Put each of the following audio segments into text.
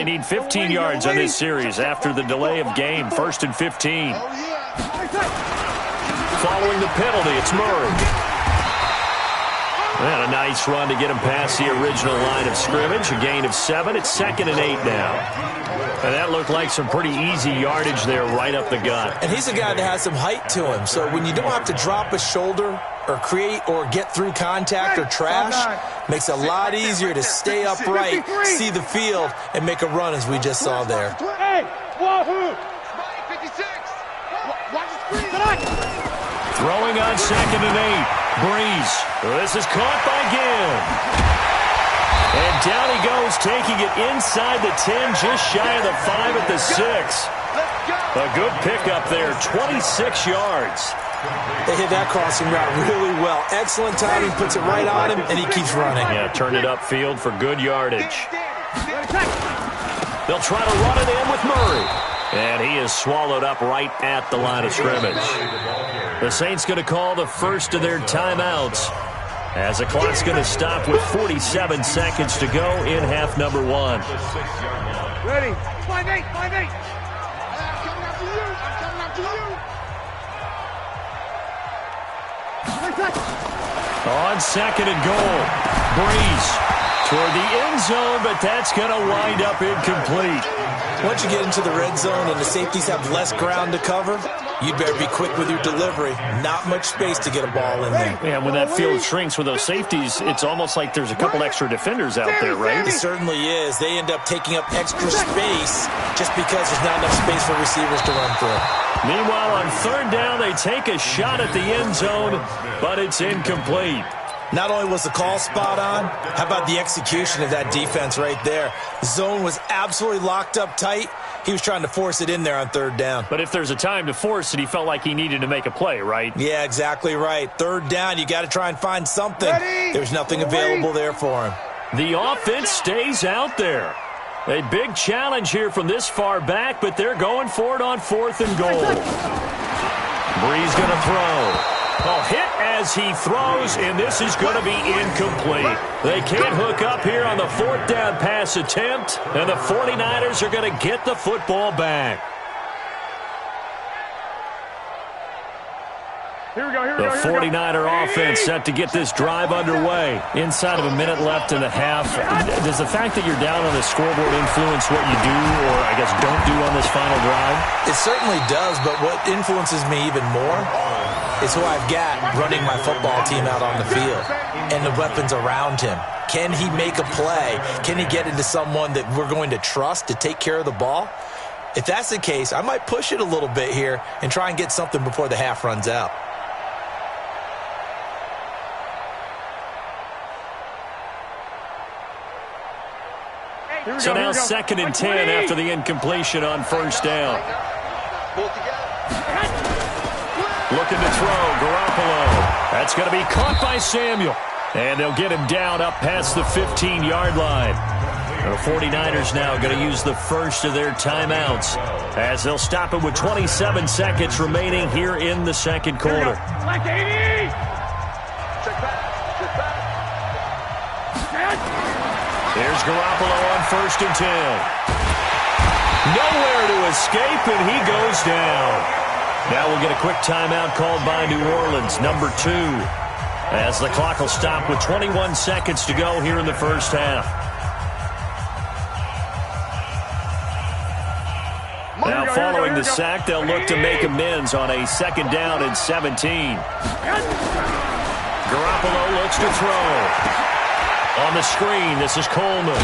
they need 15 yards on this series after the delay of game. 1st and 15. Following the penalty, it's Murray. And a nice run to get him past the original line of scrimmage. A gain of 7. It's 2nd and 8 now. And that looked like some pretty easy yardage there right up the gut. And he's a guy that has some height to him. So when you don't have to drop a shoulder or create or get through contact or trash, makes it a lot easier to stay upright, see the field, and make a run as we just saw there. Throwing on 2nd and 8. Breeze. This is caught by Gibb. And down he goes, taking it inside the 10, just shy of the 5 at the 6. A good pickup there, 26 yards. They hit that crossing route really well. Excellent timing, puts it right on him, and he keeps running. Yeah, turned it upfield for good yardage. They'll try to run it in with Murray. And he is swallowed up right at the line of scrimmage. The Saints going to call the first of their timeouts as the clock's going to stop with 47 seconds to go in half number 1. Ready. 5-8, 5-8. I'm coming after you. On 2nd and goal. Breeze toward the end zone, but that's going to wind up incomplete. Once you get into the red zone and the safeties have less ground to cover, you'd better be quick with your delivery. Not much space to get a ball in there. Yeah, when that field shrinks with those safeties, it's almost like there's a couple extra defenders out there, right? It certainly is. They end up taking up extra space just because there's not enough space for receivers to run through. Meanwhile, on 3rd down, they take a shot at the end zone, but it's incomplete. Not only was the call spot on, how about the execution of that defense right there? The zone was absolutely locked up tight. He was trying to force it in there on 3rd down. But if there's a time to force it, he felt like he needed to make a play, right? Yeah, exactly right. 3rd down, you got to try and find something. There's nothing available there for him. The offense stays out there. A big challenge here from this far back, but they're going for it on 4th and goal. Breeze going to throw. A hit as he throws, and this is going to be incomplete. They can't hook up here on the 4th down pass attempt, and the 49ers are going to get the football back. Here we go. The 49er offense set to get this drive underway. Inside of a minute left and a half. Does the fact that you're down on the scoreboard influence what you do, or I guess don't do on this final drive? It certainly does, but what influences me even more is who I've got running my football team out on the field and the weapons around him. Can he make a play? Can he get into someone that we're going to trust to take care of the ball? If that's the case, I might push it a little bit here and try and get something before the half runs out. So now 2nd and 10 after the incompletion on 1st down. Looking to throw, Garoppolo. That's going to be caught by Samuel. And they'll get him down up past the 15-yard line. The 49ers now going to use the first of their timeouts as they'll stop it with 27 seconds remaining here in the 2nd quarter. Here's Garoppolo on 1st and 10. Nowhere to escape, and he goes down. Now we'll get a quick timeout called by New Orleans, number 2, as the clock will stop with 21 seconds to go here in the 1st half. Now following the sack, they'll look to make amends on a 2nd down and 17. Garoppolo looks to throw. On the screen, this is Coleman.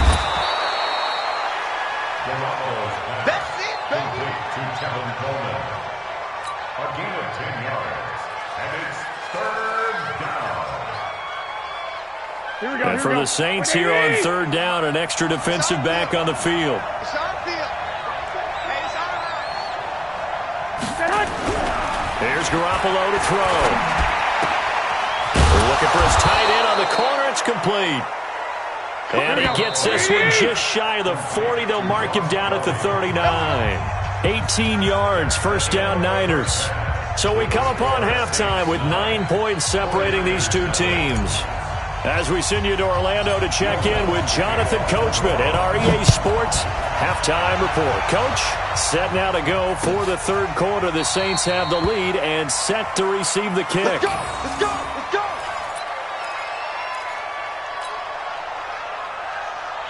That's it, baby. To Tevin Coleman. A gain of 10 yards. And it's 3rd down. Here we go. And for the Saints here on 3rd down, an extra defensive back on the field. It's our field. Hey, it's our field. Here's Garoppolo to throw. Looking for his tight end on the corner. It's complete. And he gets this one just shy of the 40. They'll mark him down at the 39. 18 yards, 1st down Niners. So we come upon halftime with 9 points separating these two teams. As we send you to Orlando to check in with Jonathan Coachman at our EA Sports Halftime report. Coach, set now to go for the third quarter. The Saints have the lead and set to receive the kick. Let's go! Let's go! Let's go!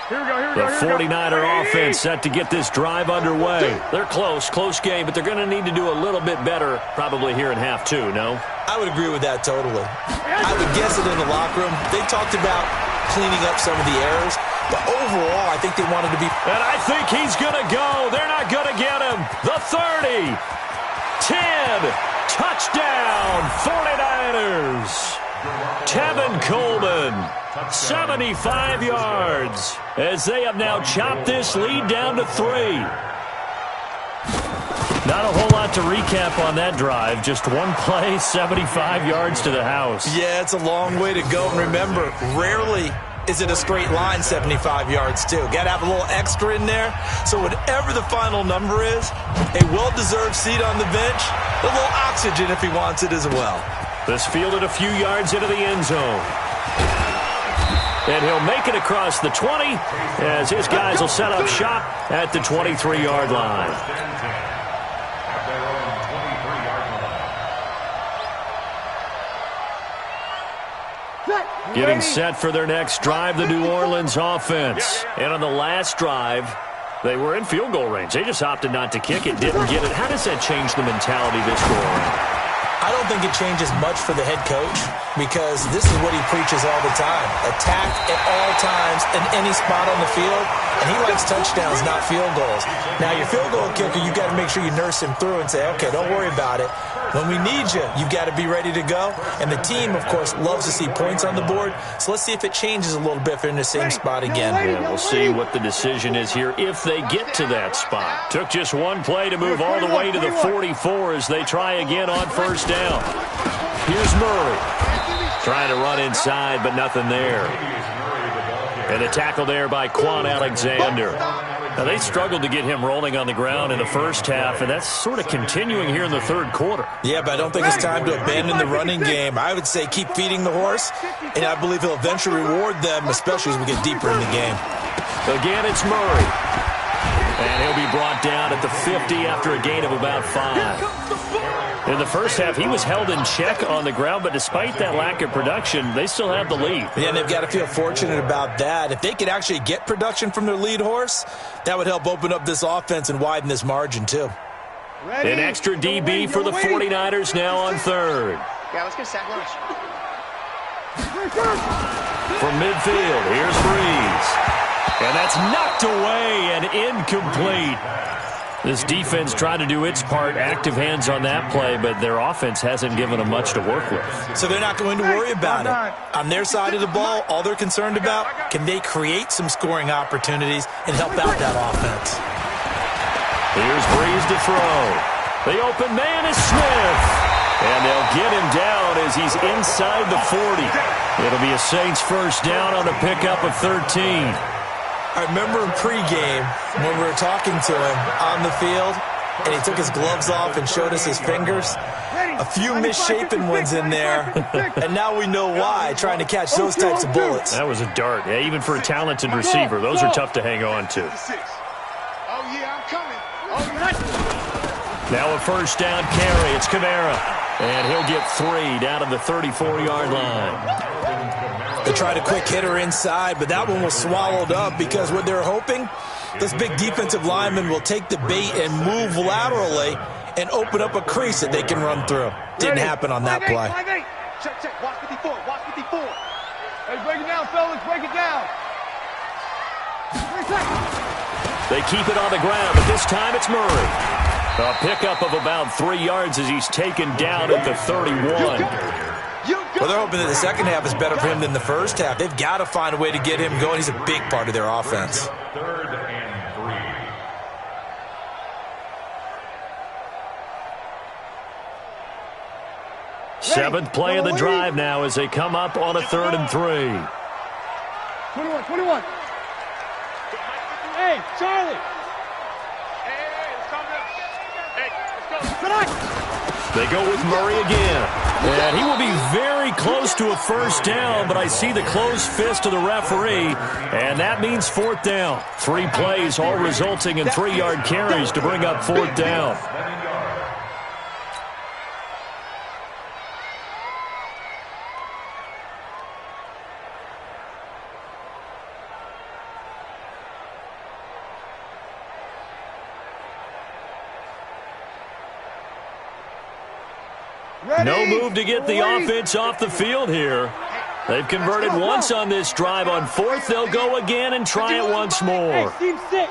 Here we go, here we go, The 49er offense set to get this drive underway. They're close game, but they're going to need to do a little bit better probably here in half two, no? I would agree with that totally. I would guess it in the locker room. They talked about cleaning up some of the errors, but overall, I think they wanted to be... And I think he's going to go. They're not going to get him. The 30. 10. Touchdown, 49ers. Tevin Coleman, 75 yards, as they have now chopped this lead down to 3. Not a whole lot to recap on that drive. Just one play, 75 yards to the house. Yeah, it's a long way to go. And remember, rarely is it a straight line 75 yards, too. Got to have a little extra in there. So whatever the final number is, a well-deserved seat on the bench, a little oxygen if he wants it as well. This fielded a few yards into the end zone. And he'll make it across the 20 as his guys will set up shop at the 23-yard line. Getting set for their next drive, the New Orleans offense. And on the last drive, they were in field goal range. They just opted not to kick it, didn't get it. How does that change the mentality this go around? I don't think it changes much for the head coach because this is what he preaches all the time. Attack at all times in any spot on the field, and he likes touchdowns, not field goals. Now, your field goal kicker, you've got to make sure you nurse him through and say, okay, don't worry about it. When we need you, you've got to be ready to go. And the team, of course, loves to see points on the board, so let's see if it changes a little bit if they're in the same spot again. Yeah, we'll see what the decision is here if they get to that spot. Took just one play to move all the way to the 44 as they try again on first down. Here's Murray. Trying to run inside, but nothing there. And a tackle there by Quan Alexander. Now, they struggled to get him rolling on the ground in the first half, and that's sort of continuing here in the third quarter. Yeah, but I don't think it's time to abandon the running game. I would say keep feeding the horse, and I believe he'll eventually reward them, especially as we get deeper in the game. Again, it's Murray. And he'll be brought down at the 50 after a gain of about 5. In the first half, he was held in check on the ground, but despite that lack of production, they still have the lead. Yeah, and they've got to feel fortunate about that. If they could actually get production from their lead horse, that would help open up this offense and widen this margin, too. An extra DB for the 49ers now on third. Yeah, let's get sack lunch. From midfield, here's Breeze. And that's knocked away and incomplete. This defense tried to do its part, active hands on that play, but their offense hasn't given them much to work with. So they're not going to worry about it. On their side of the ball, all they're concerned about, can they create some scoring opportunities and help out that offense? Here's Breeze to throw. The open man is Smith. And they'll get him down as he's inside the 40. It'll be a Saints first down on a pickup of 13. I remember in pregame when we were talking to him on the field, and he took his gloves off and showed us his fingers. A few misshapen ones in there, and now we know why, trying to catch those types of bullets. That was a dart. Yeah, even for a talented receiver, those are tough to hang on to. Oh, yeah, I'm coming. Oh, now a first down carry. It's Kamara. And he'll get 3 down to the 34-yard line. They tried a quick hitter inside, but that one was swallowed up because what they're hoping, this big defensive lineman will take the bait and move laterally and open up a crease that they can run through. Didn't happen on that play. Check, check. Watch 54. Watch 54. Hey, break it down, fellas. Break it down. They keep it on the ground, but this time it's Murray. A pickup of about 3 yards as he's taken down at the 31. Well, they're hoping that the second half is better for him than the first half. They've got to find a way to get him going. He's a big part of their offense. Third and 3. Seventh play of the drive now as they come up on a 3rd and 3. 21. Hey, Charlie. Hey, let's go. They go with Murray again. And he will be very close to a first down, but I see the closed fist of the referee, and that means fourth down. 3 plays, all resulting in 3-yard carries to bring up fourth down. No move to get the offense off the field here. They've converted once on this drive. On fourth, they'll go again and try it once more. Team 6.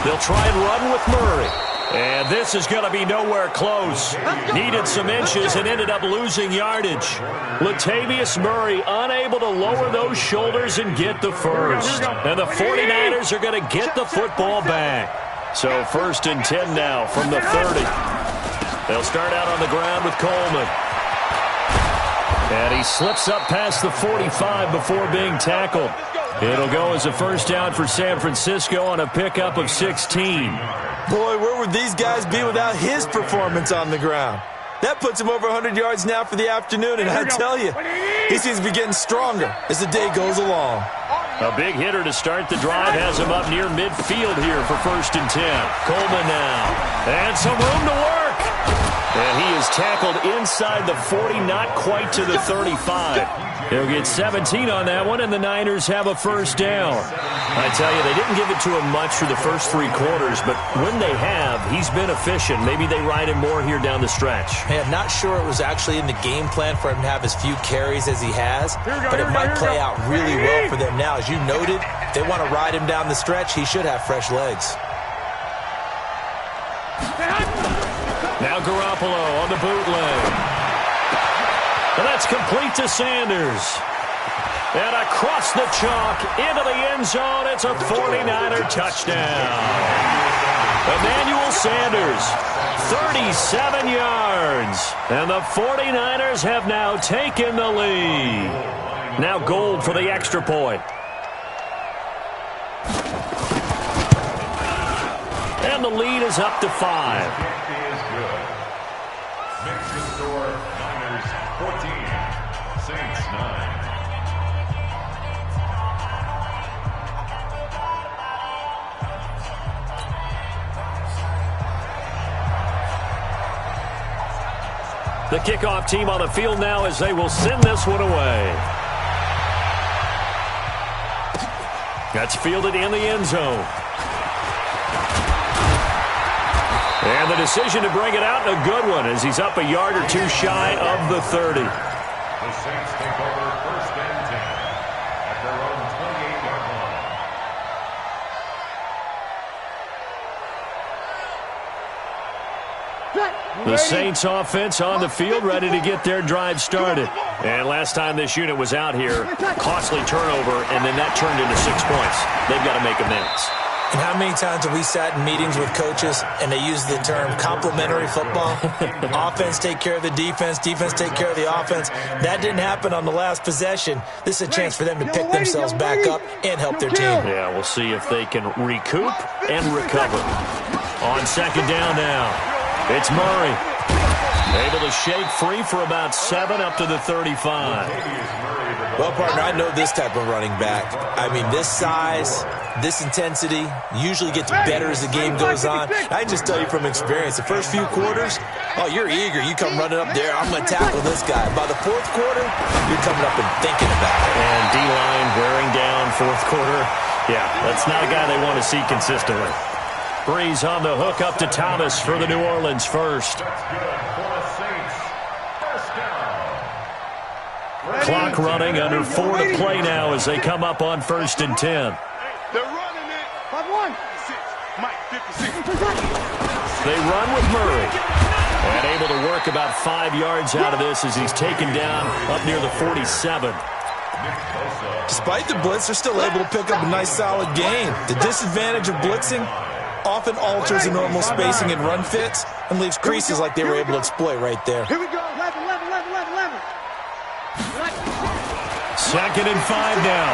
They'll try and run with Murray. And this is going to be nowhere close. Needed some inches and ended up losing yardage. Latavius Murray unable to lower those shoulders and get the first. And the 49ers are going to get the football back. So first and 10 now from the 30. They'll start out on the ground with Coleman. And he slips up past the 45 before being tackled. It'll go as a first down for San Francisco on a pickup of 16. Boy, where would these guys be without his performance on the ground? That puts him over 100 yards now for the afternoon, and I tell you, he seems to be getting stronger as the day goes along. A big hitter to start the drive has him up near midfield here for first and 10. Coleman now. And some room to work. And he is tackled inside the 40, not quite to the 35. He'll get 17 on that one, and the Niners have a first down. I tell you, they didn't give it to him much for the first 3 quarters, but when they have, he's been efficient. Maybe they ride him more here down the stretch. Hey, I'm not sure it was actually in the game plan for him to have as few carries as he has, but it might play out really well for them now. As you noted, they want to ride him down the stretch. He should have fresh legs. Now Garoppolo on the bootleg. And that's complete to Sanders. And across the chalk into the end zone, it's a 49er touchdown. Emmanuel Sanders, 37 yards. And the 49ers have now taken the lead. Now Gold for the extra point. And the lead is up to 5. Makes the score Niners 14, Saints 9. The kickoff team on the field now as they will send this one away. That's fielded in the end zone. And the decision to bring it out, a good one, as he's up a yard or 2 shy of the 30. The Saints take over first and 10 at their own 28-yard line. The Saints offense on the field, ready to get their drive started. And last time this unit was out here, costly turnover, and then that turned into 6 points. They've got to make amends. And how many times have we sat in meetings with coaches and they use the term complementary football? Offense take care of the defense, defense take care of the offense. That didn't happen on the last possession. This is a chance for them to pick themselves back up and help their team. Yeah, we'll see if they can recoup and recover. On second down now, it's Murray. Able to shake free for about 7 up to the 35. Well, partner, I know this type of running back. I mean, this size, this intensity usually gets better as the game goes on. I can just tell you from experience, the first few quarters, oh, you're eager. You come running up there, I'm going to tackle this guy. By the 4th quarter, you're coming up and thinking about it. And D-line wearing down 4th quarter. Yeah, that's not a guy they want to see consistently. Breeze on the hook up to Thomas for the New Orleans first. That's good for the Saints. First down. Clock running, under 4 to play now as they come up on first and 10. They're running it. 5-1. 6. Mike, 56. They run with Murray. And able to work about 5 yards out of this as he's taken down up near the 47. Despite the blitz, they're still able to pick up a nice, solid gain. The disadvantage of blitzing often alters the normal spacing and run fits and leaves creases like they were able to exploit right there. Here we go. 11. 2nd and 5 now.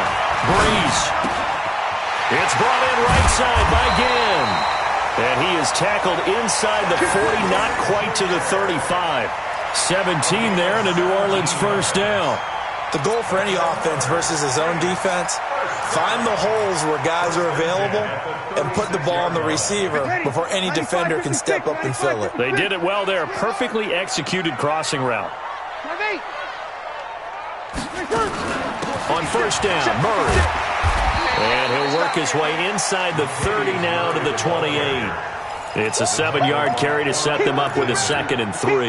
Breeze. It's brought in right side by Ginn. And he is tackled inside the 40, not quite to the 35. 17 there and a New Orleans first down. The goal for any offense versus his own defense, find the holes where guys are available and put the ball on the receiver before any defender can step up and fill it. They did it well there. Perfectly executed crossing route. On first down, Murray. And he'll work his way inside the 30 now to the 28. It's a 7-yard carry to set them up with a 2nd and 3.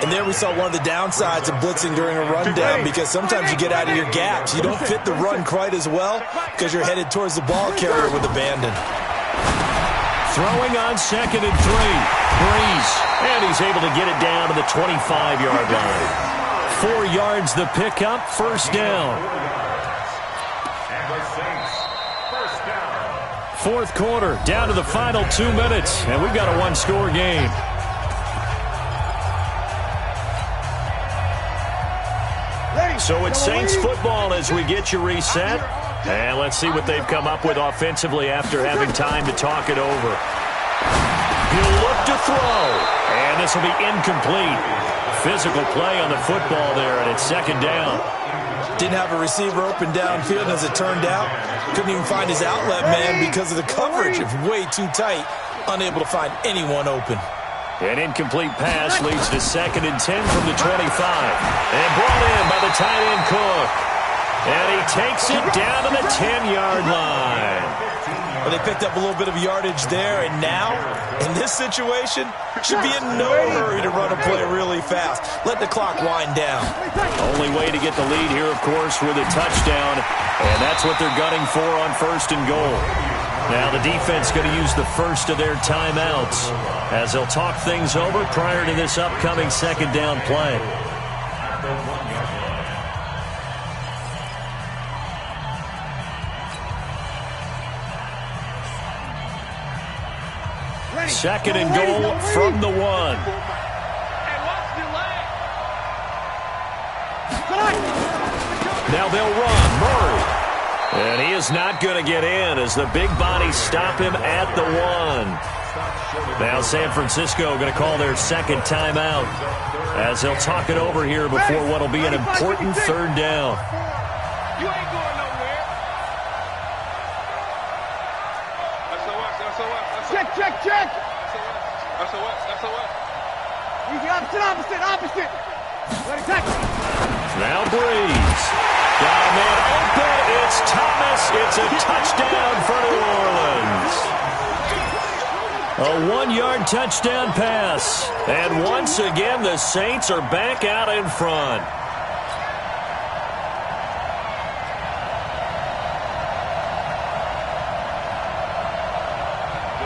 And there we saw one of the downsides of blitzing during a rundown, because sometimes you get out of your gaps. You don't fit the run quite as well because you're headed towards the ball carrier with abandon. Throwing on 2nd and 3. Breeze. And he's able to get it down to the 25-yard line. 4 yards the pickup, first down. Fourth quarter, down to the final 2 minutes, and we've got a one-score game. So it's Saints football as we get you reset. And let's see what they've come up with offensively after having time to talk it over. He'll look to throw. And this will be incomplete. Physical play on the football there, and it's 2nd down. Didn't have a receiver open downfield, and as it turned out, couldn't even find his outlet man because of the coverage. It's way too tight. Unable to find anyone open. An incomplete pass leads to 2nd and 10 from the 25. And brought in by the tight end Cook. And he takes it down to the 10-yard line. Well, they picked up a little bit of yardage there, and now, in this situation, should be in no hurry to run a play really fast. Let the clock wind down. Only way to get the lead here, of course, with a touchdown. And that's what they're gunning for on 1st and goal. Now the defense going to use the first of their timeouts as they'll talk things over prior to this upcoming 2nd down play. Ready. 2nd and goal from the 1. Now they'll run. Murray. And he is not going to get in as the big bodies stop him at the 1. Now San Francisco going to call their 2nd timeout as they'll talk it over here before what will be an important 3rd down. You ain't going nowhere. Check. Opposite. Ready, tackle. Now Breeze. Got a man open. It's Thomas. It's a touchdown for New Orleans. A 1-yard touchdown pass. And once again, the Saints are back out in front.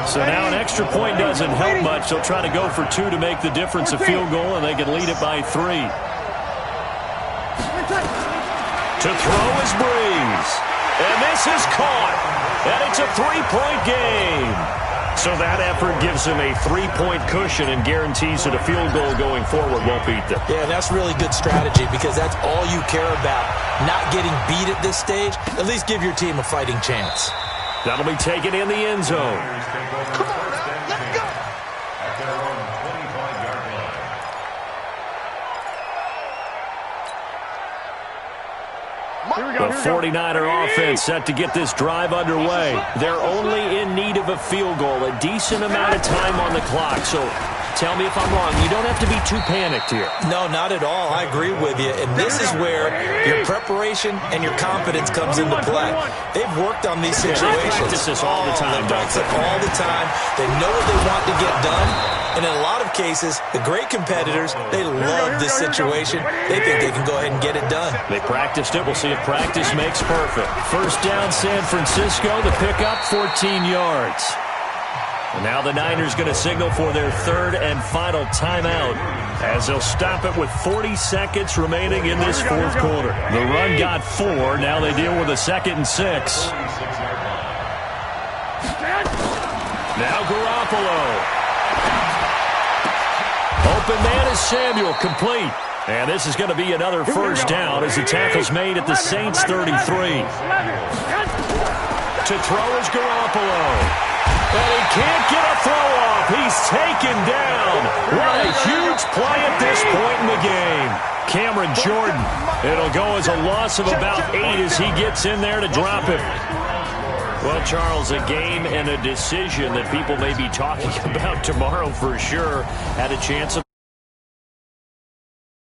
So now an extra point doesn't help much. They'll try to go for 2 to make the difference a field goal, and they can lead it by 3. To throw is Breeze. And this is caught. And it's a 3-point game. So that effort gives him a 3-point cushion and guarantees that a field goal going forward won't beat them. Yeah, that's really good strategy because that's all you care about. Not getting beat at this stage. At least give your team a fighting chance. That'll be taken in the end zone. Come on now, let's go. At their own 25-yard line. The 49er offense set to get this drive underway. They're only in need of a field goal, a decent amount of time on the clock. So tell me if I'm wrong. You don't have to be too panicked here. No, not at all. I agree with you. And this is where your preparation and your confidence comes into play. They've worked on these situations. They practice this all the time. They practice it all the time. They know what they want to get done. And in a lot of cases, the great competitors, they love this situation. They think they can go ahead and get it done. They practiced it. We'll see if practice makes perfect. First down, San Francisco. The pickup, 14 yards. And now the Niners going to signal for their 3rd and final timeout as they'll stop it with 40 seconds remaining in this 4th quarter. The run got 4. Now they deal with a 2nd and 6. Now Garoppolo. Open man is Samuel, complete. And this is going to be another first down as the tackle's made at the Saints 33. To throw is Garoppolo. And he can't get a throw off. He's taken down. What a huge play at this point in the game. Cameron Jordan. It'll go as a loss of about 8 as he gets in there to drop him. Well, Charles, a game and a decision that people may be talking about tomorrow for sure. Had a chance at